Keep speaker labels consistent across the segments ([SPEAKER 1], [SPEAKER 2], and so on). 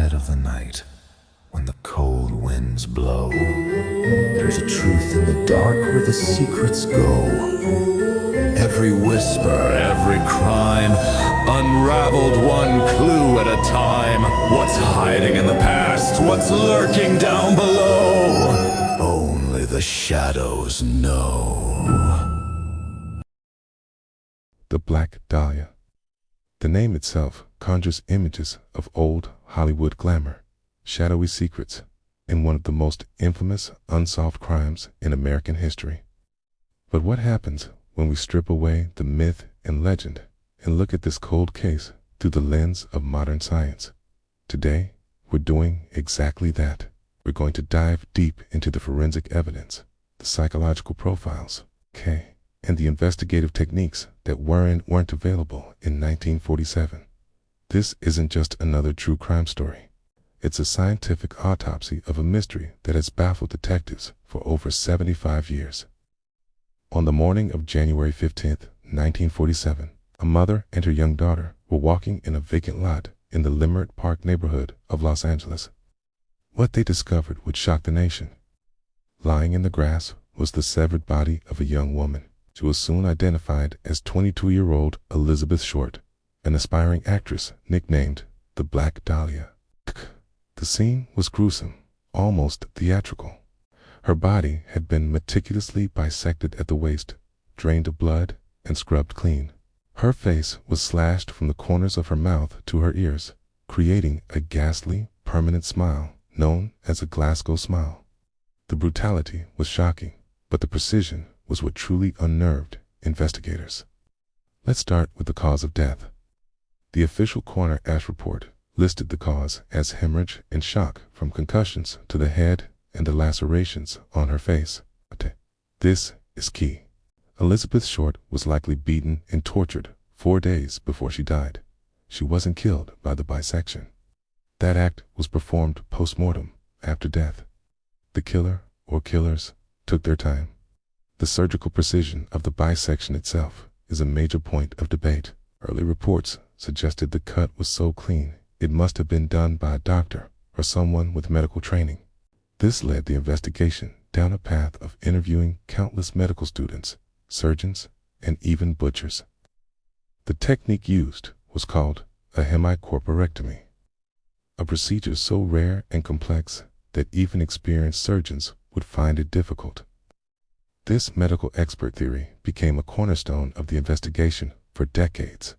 [SPEAKER 1] quiet of the night, when the cold winds blow, there's a truth in the dark where the secrets go. Every whisper, every crime, unraveled one clue at a time. What's hiding in the past? What's lurking down below? Only the shadows know.
[SPEAKER 2] The Black Dahlia. The name itself conjures images of old Hollywood glamour, shadowy secrets, and one of the most infamous unsolved crimes in American history. But what happens when we strip away the myth and legend and look at this cold case through the lens of modern science? Today, we're doing exactly that. We're going to dive deep into the forensic evidence, the psychological profiles, and the investigative techniques that weren't available in 1947. This isn't just another true crime story. It's a scientific autopsy of a mystery that has baffled detectives for over 75 years. On the morning of January 15th, 1947, a mother and her young daughter were walking in a vacant lot in the Leimert Park neighborhood of Los Angeles. What they discovered would shock the nation. Lying in the grass was the severed body of a young woman. She was soon identified as 22-year-old Elizabeth Short, an aspiring actress nicknamed the Black Dahlia. The scene was gruesome, almost theatrical. Her body had been meticulously bisected at the waist, drained of blood, and scrubbed clean. Her face was slashed from the corners of her mouth to her ears, creating a ghastly, permanent smile known as a Glasgow smile. The brutality was shocking, but the precision was what truly unnerved investigators. Let's start with the cause of death. The official coroner ash report listed the cause as hemorrhage and shock from concussions to the head and the lacerations on her face. This is key. Elizabeth Short was likely beaten and tortured 4 days before she died. She wasn't killed by the bisection. That act was performed post-mortem after death. The killer or killers took their time. The surgical precision of the bisection itself is a major point of debate. Early reports suggested the cut was so clean it must have been done by a doctor or someone with medical training. This led the investigation down a path of interviewing countless medical students, surgeons, and even butchers. The technique used was called a hemicorporectomy, a procedure so rare and complex that even experienced surgeons would find it difficult. This medical expert theory became a cornerstone of the investigation for decades.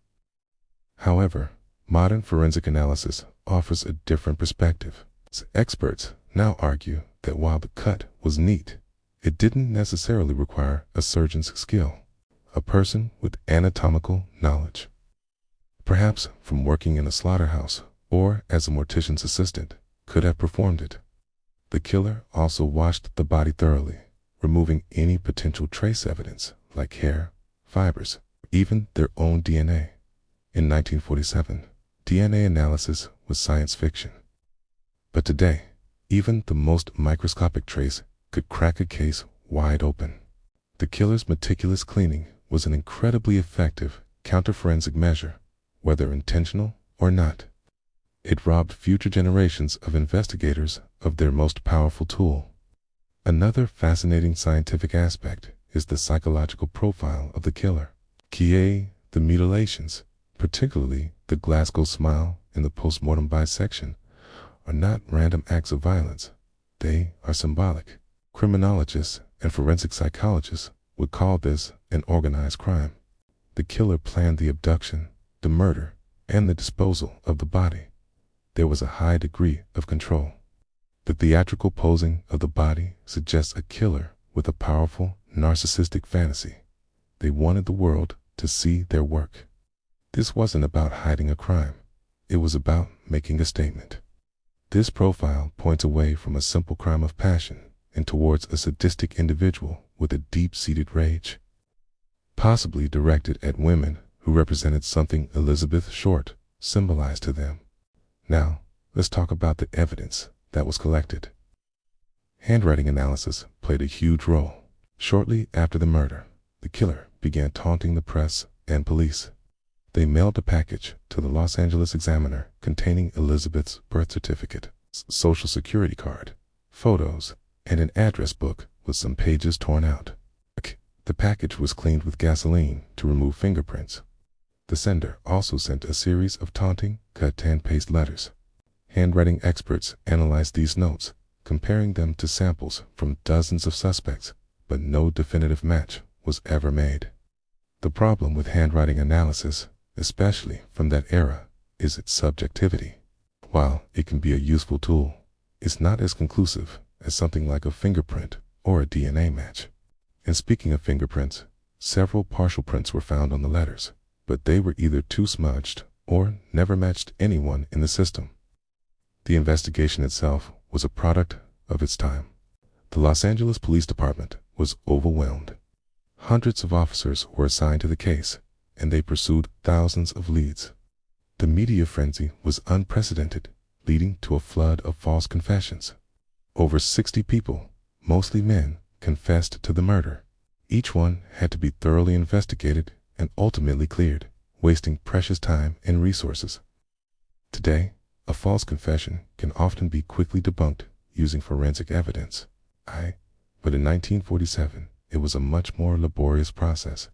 [SPEAKER 2] However, modern forensic analysis offers a different perspective. Experts now argue that while the cut was neat, it didn't necessarily require a surgeon's skill, a person with anatomical knowledge. Perhaps from working in a slaughterhouse or as a mortician's assistant, could have performed it. The killer also washed the body thoroughly, removing any potential trace evidence like hair, fibers, even their own DNA. In 1947, DNA analysis was science fiction. But today, even the most microscopic trace could crack a case wide open. The killer's meticulous cleaning was an incredibly effective counterforensic measure, whether intentional or not. It robbed future generations of investigators of their most powerful tool. Another fascinating scientific aspect is the psychological profile of the killer. The mutilations, particularly the Glasgow smile and the postmortem bisection, are not random acts of violence. They are symbolic. Criminologists and forensic psychologists would call this an organized crime. The killer planned the abduction, the murder, and the disposal of the body. There was a high degree of control. The theatrical posing of the body suggests a killer with a powerful, narcissistic fantasy. They wanted the world to see their work. This wasn't about hiding a crime. It was about making a statement. This profile points away from a simple crime of passion and towards a sadistic individual with a deep-seated rage, possibly directed at women who represented something Elizabeth Short symbolized to them. Now, let's talk about the evidence that was collected. Handwriting analysis played a huge role. Shortly after the murder, the killer began taunting the press and police. They mailed a package to the Los Angeles Examiner containing Elizabeth's birth certificate, social security card, photos, and an address book with some pages torn out. The package was cleaned with gasoline to remove fingerprints. The sender also sent a series of taunting, cut-and-paste letters. Handwriting experts analyzed these notes, comparing them to samples from dozens of suspects, but no definitive match was ever made. The problem with handwriting analysis, especially from that era, is its subjectivity. While it can be a useful tool, it's not as conclusive as something like a fingerprint or a DNA match. And speaking of fingerprints, several partial prints were found on the letters, but they were either too smudged or never matched anyone in the system. The investigation itself was a product of its time. The Los Angeles Police Department was overwhelmed. Hundreds of officers were assigned to the case, and they pursued thousands of leads. The media frenzy was unprecedented, leading to a flood of false confessions. Over 60 people, mostly men, confessed to the murder. Each one had to be thoroughly investigated and ultimately cleared, wasting precious time and resources. Today, a false confession can often be quickly debunked using forensic evidence. But in 1947, it was a much more laborious process.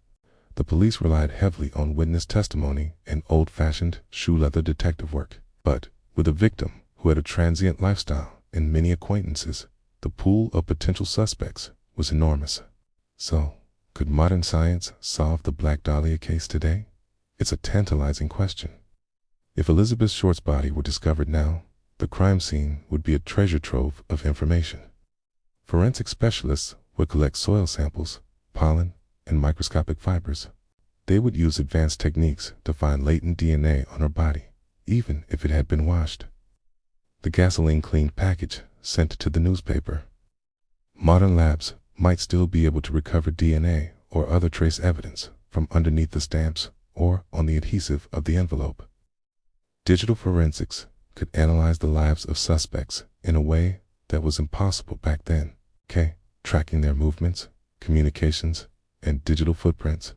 [SPEAKER 2] The police relied heavily on witness testimony and old-fashioned shoe-leather detective work. But with a victim who had a transient lifestyle and many acquaintances, the pool of potential suspects was enormous. So, could modern science solve the Black Dahlia case today? It's a tantalizing question. If Elizabeth Short's body were discovered now, the crime scene would be a treasure trove of information. Forensic specialists would collect soil samples, pollen, and microscopic fibers. They would use advanced techniques to find latent DNA on her body, even if it had been washed. The gasoline-cleaned package sent to the newspaper. Modern labs might still be able to recover DNA or other trace evidence from underneath the stamps or on the adhesive of the envelope. Digital forensics could analyze the lives of suspects in a way that was impossible back then, tracking their movements, communications, and digital footprints.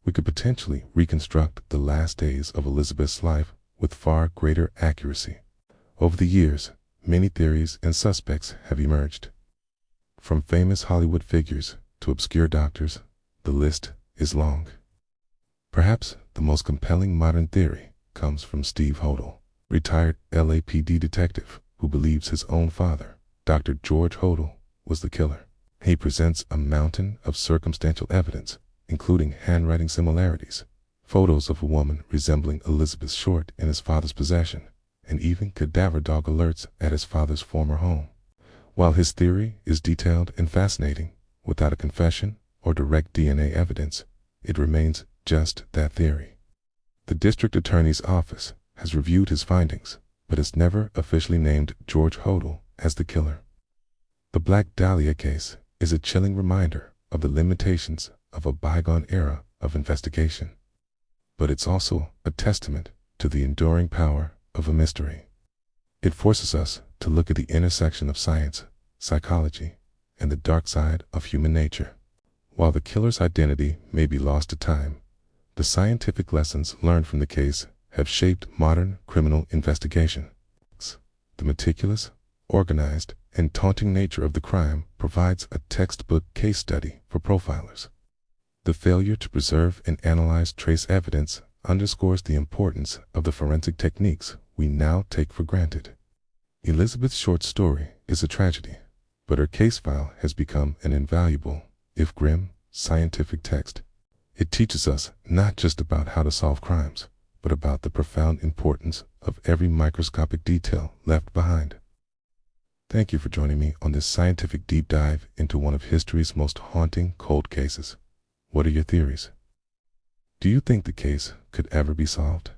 [SPEAKER 2] We could potentially reconstruct the last days of Elizabeth's life with far greater accuracy. Over the years, many theories and suspects have emerged. From famous Hollywood figures to obscure doctors, the list is long. Perhaps the most compelling modern theory comes from Steve Hodel, retired LAPD detective who believes his own father, Dr. George Hodel, was the killer. He presents a mountain of circumstantial evidence, including handwriting similarities, photos of a woman resembling Elizabeth Short in his father's possession, and even cadaver dog alerts at his father's former home. While his theory is detailed and fascinating, without a confession or direct DNA evidence, it remains just that theory. The district attorney's office has reviewed his findings, but has never officially named George Hodel as the killer. The Black Dahlia case is a chilling reminder of the limitations of a bygone era of investigation. But it's also a testament to the enduring power of a mystery. It forces us to look at the intersection of science, psychology, and the dark side of human nature. While the killer's identity may be lost to time, the scientific lessons learned from the case have shaped modern criminal investigation. The meticulous, organized, and taunting nature of the crime provides a textbook case study for profilers. The failure to preserve and analyze trace evidence underscores the importance of the forensic techniques we now take for granted. Elizabeth Short's story is a tragedy, but her case file has become an invaluable, if grim, scientific text. It teaches us not just about how to solve crimes, but about the profound importance of every microscopic detail left behind. Thank you for joining me on this scientific deep dive into one of history's most haunting cold cases. What are your theories? Do you think the case could ever be solved?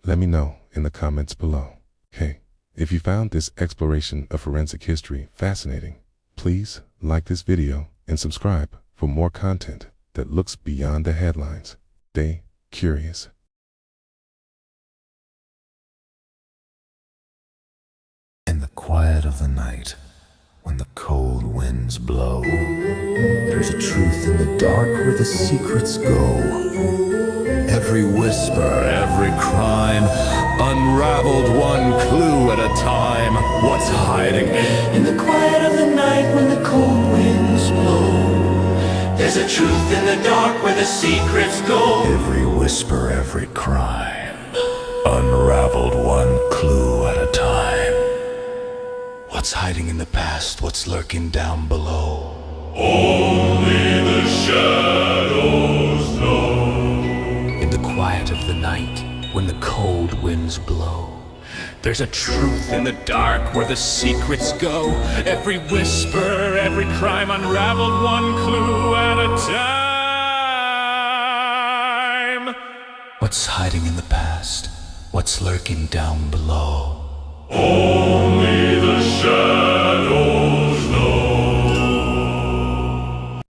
[SPEAKER 2] Let me know in the comments below. Hey, if you found this exploration of forensic history fascinating, please like this video and subscribe for more content that looks beyond the headlines. Stay curious.
[SPEAKER 1] In the quiet of the night, when the cold winds blow, there's a truth in the dark where the secrets go. Every whisper, every crime, unraveled one clue at a time. What's hiding
[SPEAKER 3] In the quiet of the night when the cold winds blow, there's a truth in the dark where the secrets go.
[SPEAKER 1] every whisper, every crime, unraveled one clue at a time. What's hiding in the past? What's lurking down below?
[SPEAKER 3] Only the shadows know.
[SPEAKER 1] In the quiet of the night, when the cold winds blow, there's a truth in the dark where the secrets go. Every whisper, every crime, unraveled one clue at a time. What's hiding in the past? What's lurking down below?
[SPEAKER 3] Only the shadows